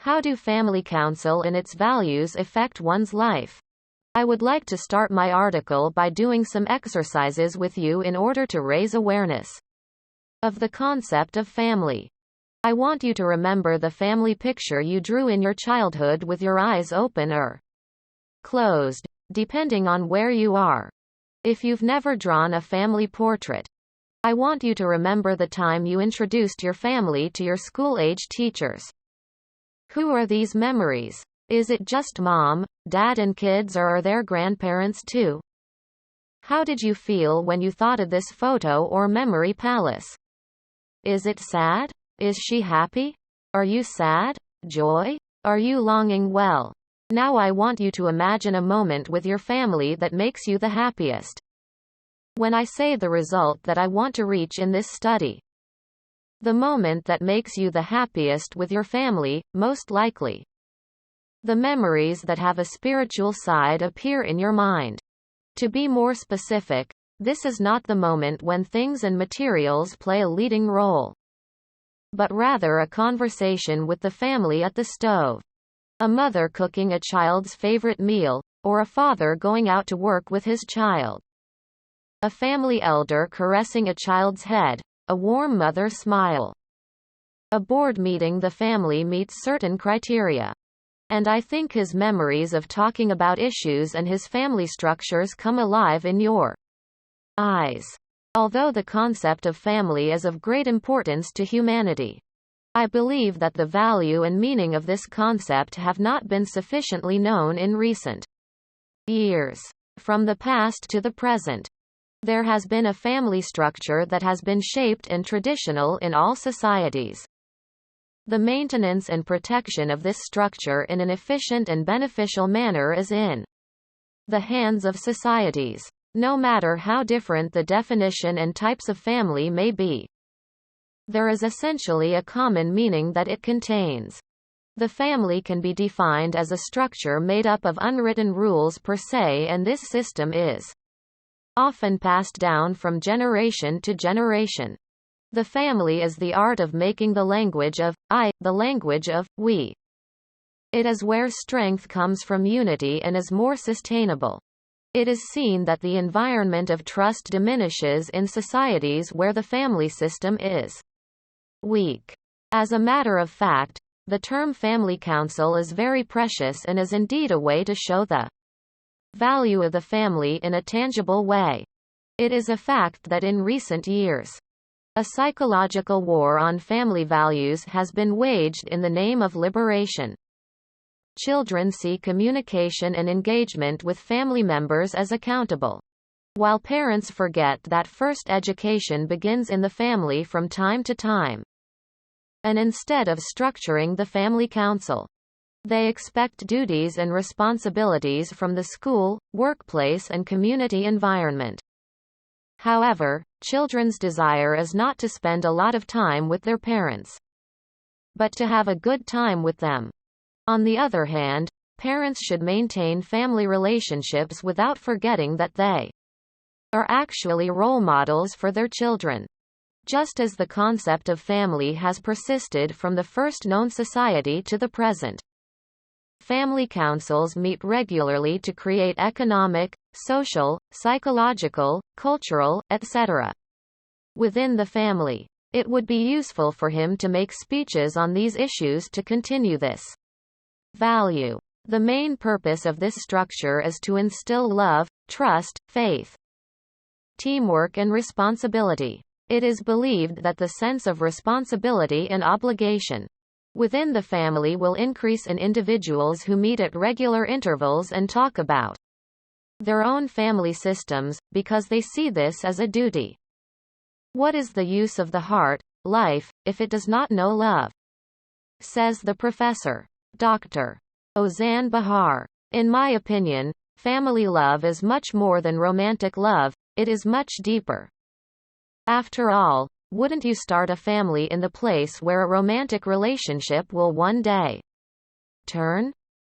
How do family council and its values affect one's life? I would like to start my article by doing some exercises with you in order to raise awareness of the concept of family. I want you to remember the family picture you drew in your childhood with your eyes open or closed, depending on where you are. If you've never drawn a family portrait, I want you to remember the time you introduced your family to your school-age teachers. Who are these memories? Is it just mom, dad and kids, or are there grandparents too? How did you feel when you thought of this photo or memory palace? Is it sad? Is she happy? Are you sad? Joy? Are you longing? Well, now I want you to imagine a moment with your family that makes you the happiest. When I say the result that I want to reach in this study, the moment that makes you the happiest with your family, most likely the memories that have a spiritual side appear in your mind. To be more specific, this is not the moment when things and materials play a leading role, but rather a conversation with the family at the stove, a mother cooking a child's favorite meal, or a father going out to work with his child, a family elder caressing a child's head, a warm mother smile, a board meeting. The family meets certain criteria, and I think his memories of talking about issues and his family structures come alive in your eyes. Although the concept of family is of great importance to humanity, I believe that the value and meaning of this concept have not been sufficiently known in recent years. From the past to the present, there has been a family structure that has been shaped and traditional in all societies. The maintenance and protection of this structure in an efficient and beneficial manner is in the hands of societies, no matter how different the definition and types of family may be. There is essentially a common meaning that it contains. The family can be defined as a structure made up of unwritten rules per se, and this system is often passed down from generation to generation. The family is the art of making the language of I, the language of we. It is where strength comes from unity and is more sustainable. It is seen that the environment of trust diminishes in societies where the family system is weak. As a matter of fact, the term family council is very precious and is indeed a way to show the value of the family in a tangible way. It is a fact that in recent years, a psychological war on family values has been waged in the name of liberation. Children see communication and engagement with family members as accountable, while parents forget that first education begins in the family from time to time. And instead of structuring the family council, they expect duties and responsibilities from the school, workplace, and community environment. However, children's desire is not to spend a lot of time with their parents, but to have a good time with them. On the other hand, parents should maintain family relationships without forgetting that they are actually role models for their children. Just as the concept of family has persisted from the first known society to the present, family councils meet regularly to create economic, social, psychological, cultural, etc. within the family. It would be useful for him to make speeches on these issues to continue this value. The main purpose of this structure is to instill love, trust, faith, teamwork, and responsibility. It is believed that the sense of responsibility and obligation within the family will increase in individuals who meet at regular intervals and talk about their own family systems, because they see this as a duty. What is the use of the heart, life, if it does not know love? Says the professor, Dr. Ozan Bahar. In my opinion, family love is much more than romantic love, it is much deeper. After all, wouldn't you start a family in the place where a romantic relationship will one day turn